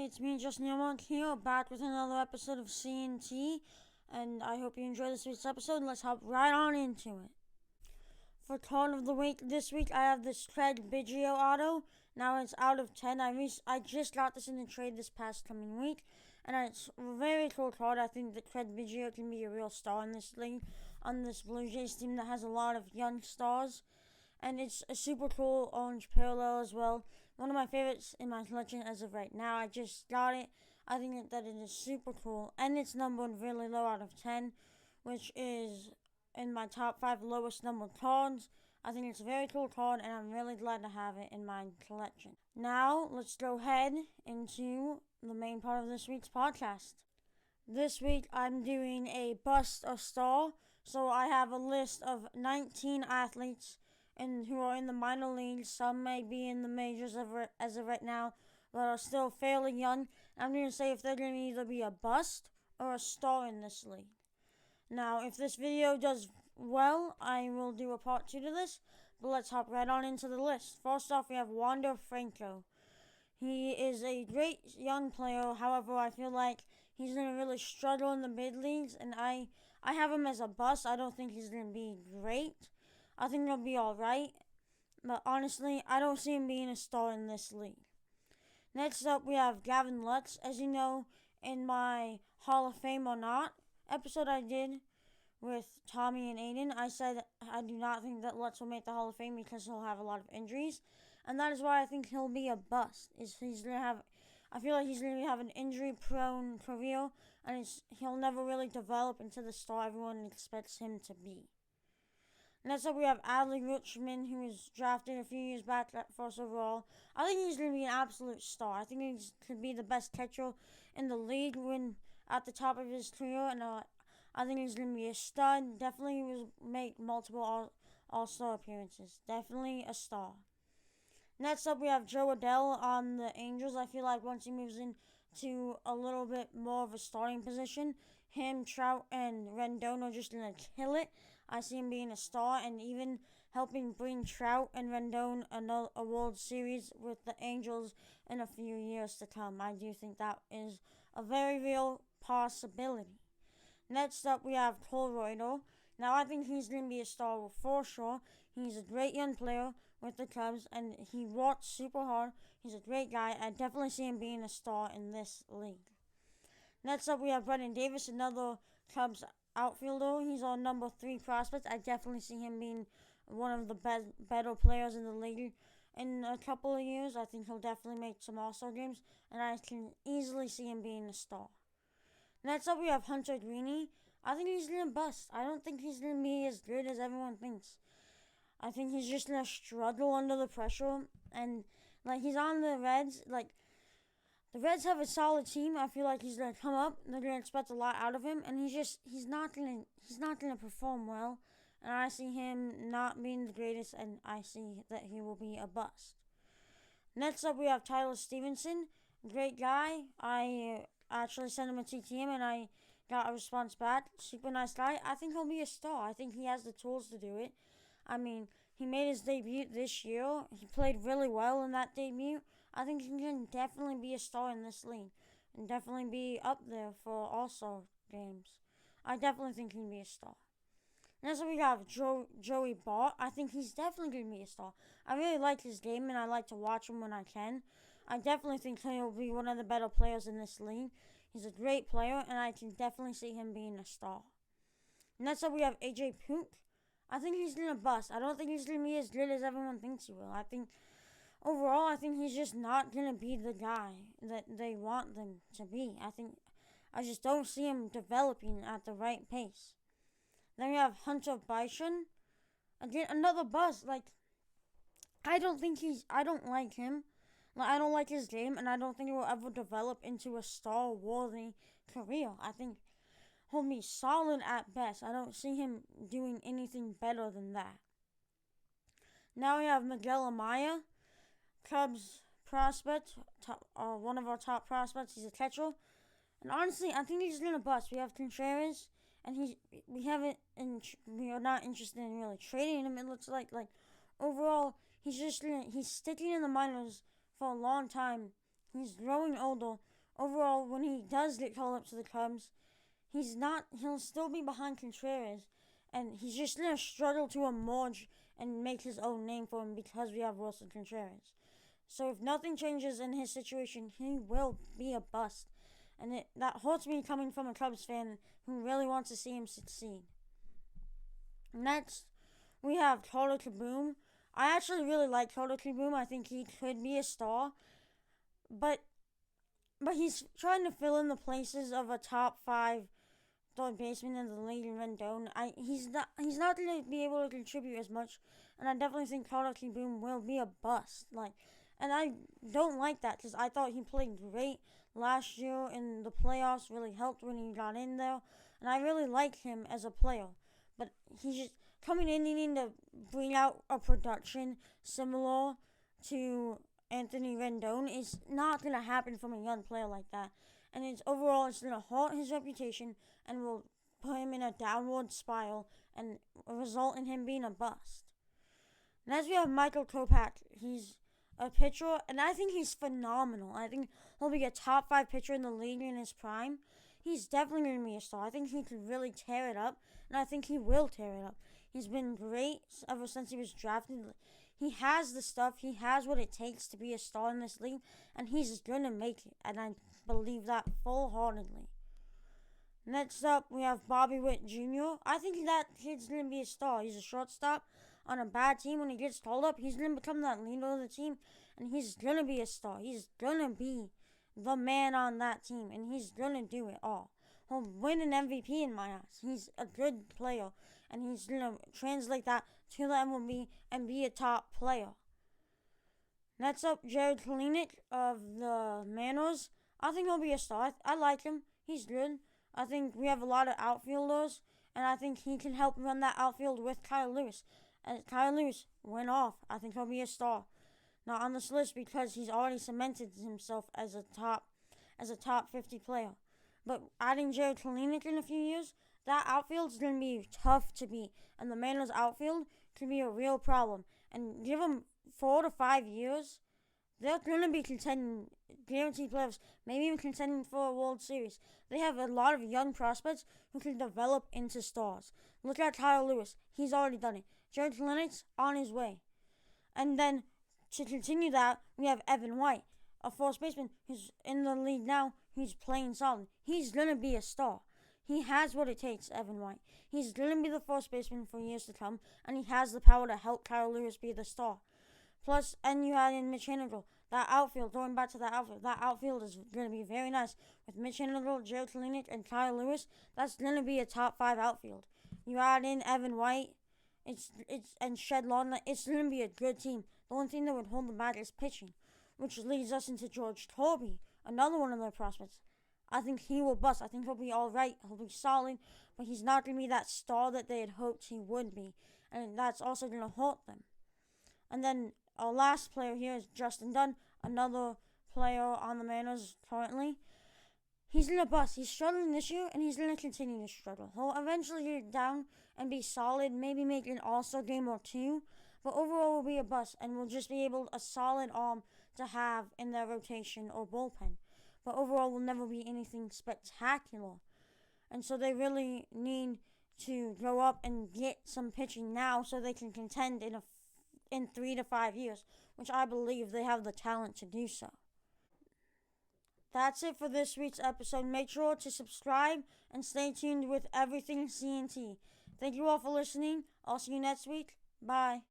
It's me, Justin Yamont here, back with another episode of CNT, and I hope you enjoy this week's episode. Let's hop right on into it. For card of the week this week, I have this Craig Biggio auto. Now it's out of 10. I just got this in the trade this past coming week, and it's a very cool card. I think that Craig Biggio can be a real star in this league, on this Blue Jays team that has a lot of young stars. And it's a super cool orange parallel as well. One of my favorites in my collection as of right now. I just got it. I think that it is super cool. And it's numbered really low out of 10, which is in my top 5 lowest numbered cards. I think it's a very cool card, and I'm really glad to have it in my collection. Now, let's go ahead into the main part of this week's podcast. This week, I'm doing a bust or star. So I have a list of 19 athletes and who are in the minor leagues. Some may be in the majors as of right now, but are still fairly young. I'm going to say if they're going to either be a bust or a star in this league. Now, if this video does well, I will do a part 2 to this, but let's hop right on into the list. First off, we have Wander Franco. He is a great young player. However, I feel like he's going to really struggle in the mid leagues, and I have him as a bust. I don't think he's going to be great. I think he'll be alright, but honestly, I don't see him being a star in this league. Next up, we have Gavin Lutz. As you know, in my Hall of Fame or Not episode I did with Tommy and Aiden, I said I do not think that Lutz will make the Hall of Fame because he'll have a lot of injuries, and that is why I think he'll be a bust. I feel like he's going to have an injury-prone career, and he'll never really develop into the star everyone expects him to be. Next up, we have Adley Rutschman, who was drafted a few years back at first overall. I think he's going to be an absolute star. I think he could be the best catcher in the league when at the top of his career, and I think he's going to be a stud. Definitely will make multiple All-Star appearances. Definitely a star. Next up, we have Joe Adell on the Angels. I feel like once he moves into a little bit more of a starting position, him, Trout, and Rendon are just going to kill it. I see him being a star and even helping bring Trout and Rendon a World Series with the Angels in a few years to come. I do think that is a very real possibility. Next up, we have Cole Royder. Now, I think he's going to be a star for sure. He's a great young player with the Cubs, and he works super hard. He's a great guy. I definitely see him being a star in this league. Next up, we have Brendan Davis, another Cubs outfielder. He's our number 3 prospect. I definitely see him being one of the better players in the league in a couple of years. I think he'll definitely make some All-Star games, and I can easily see him being a star. Next up, we have Hunter Greene. I think he's going to bust. I don't think he's going to be as good as everyone thinks. I think he's just going to struggle under the pressure, and he's on the Reds. The Reds have a solid team. I feel like he's going to come up. They're going to expect a lot out of him, and he's not going to perform well. And I see him not being the greatest, and I see that he will be a bust. Next up, we have Tyler Stevenson. Great guy. I actually sent him a TTM, and I got a response back. Super nice guy. I think he'll be a star. I think he has the tools to do it. I mean, he made his debut this year. He played really well in that debut. I think he can definitely be a star in this league and definitely be up there for All-Star games. I definitely think he can be a star. Next up, we have Joey Bart. I think he's definitely going to be a star. I really like his game, and I like to watch him when I can. I definitely think he'll be one of the better players in this league. He's a great player, and I can definitely see him being a star. Next up, we have AJ Puk. I think he's going to bust. I don't think he's going to be as good as everyone thinks he will. Overall, I think he's just not going to be the guy that they want them to be. I just don't see him developing at the right pace. Then we have Hunter Bison. Again, another bust. I don't like him. I don't like his game, and I don't think he will ever develop into a star-worthy career. I think he'll be solid at best. I don't see him doing anything better than that. Now we have Miguel Amaya, Cubs prospect, one of our top prospects. He's a catcher, and honestly, I think he's gonna bust. We have Contreras, and we are not interested in really trading him. It looks like overall he's sticking in the minors for a long time He's growing older. Overall, when he does get called up to the Cubs, he'll still be behind Contreras, and he's just gonna struggle to emerge and make his own name for him because we have Wilson Contreras. So if nothing changes in his situation, he will be a bust. And that hurts me coming from a Cubs fan who really wants to see him succeed. Next, we have Carter Kieboom. I actually really like Carter Kieboom. I think he could be a star. But he's trying to fill in the places of a top 5 third baseman in the league in Rendon. He's not going to be able to contribute as much, and I definitely think Carter Kieboom will be a bust. And I don't like that because I thought he played great last year in the playoffs. Really helped when he got in there, and I really like him as a player. But he's just coming in needing to bring out a production similar to Anthony Rendon is not going to happen from a young player like that. And it's going to hurt his reputation and will put him in a downward spiral and result in him being a bust. Next, we have Michael Kopech. He's a pitcher, and I think he's phenomenal. I think he'll be a top 5 pitcher in the league in his prime. He's definitely going to be a star. I think he could really tear it up, and I think he will tear it up. He's been great ever since he was drafted. He has the stuff. He has what it takes to be a star in this league, and he's going to make it, and I believe that full-heartedly. Next up, we have Bobby Witt Jr. I think that kid's going to be a star. He's a shortstop on a bad team. When he gets called up, he's going to become that leader of the team, and he's going to be a star. He's going to be the man on that team, and he's going to do it all. He'll win an MVP in my eyes. He's a good player, and he's going to translate that to the MLB and be a top player. Next up, Jared Kalenic of the Mariners. I think he'll be a star. I like him. He's good. I think we have a lot of outfielders, and I think he can help run that outfield with Kyle Lewis. As Kyle Lewis went off, I think he'll be a star. Not on this list because he's already cemented himself as a top 50 player. But adding Jared Kalenic in a few years, that outfield's going to be tough to beat. And the Mariners outfield can be a real problem. And give them 4 to 5 years, they're going to be contending, guaranteed playoffs, maybe even contending for a World Series. They have a lot of young prospects who can develop into stars. Look at Kyle Lewis. He's already done it. Jared Kalenic's on his way. And then to continue that, we have Evan White, a first baseman who's in the league now. He's playing solid. He's going to be a star. He has what it takes, Evan White. He's going to be the first baseman for years to come, and he has the power to help Kyle Lewis be the star. Plus, and you add in Mitch Haniger. That outfield, going back to that outfield is going to be very nice. With Mitch Haniger, Jared Kalenic, and Kyle Lewis, that's going to be a top 5 outfield. You add in Evan White, and Shed Laudner, it's going to be a good team. The only thing that would hold them back is pitching, which leads us into George Kirby, another one of their prospects. I think he will bust. I think he'll be all right. He'll be solid, but he's not going to be that star that they had hoped he would be, and that's also going to hurt them. And then our last player here is Justin Dunn, another player on the Mariners currently. He's going to bust. He's struggling this year, and he's going to continue to struggle. He'll eventually get down and be solid, maybe make an All-Star game or 2, but overall will be a bust, and will just be able a solid arm to have in their rotation or bullpen. But overall will never be anything spectacular. And so they really need to grow up and get some pitching now so they can contend in 3 to 5 years, which I believe they have the talent to do so. That's it for this week's episode. Make sure to subscribe and stay tuned with everything CNT. Thank you all for listening. I'll see you next week. Bye.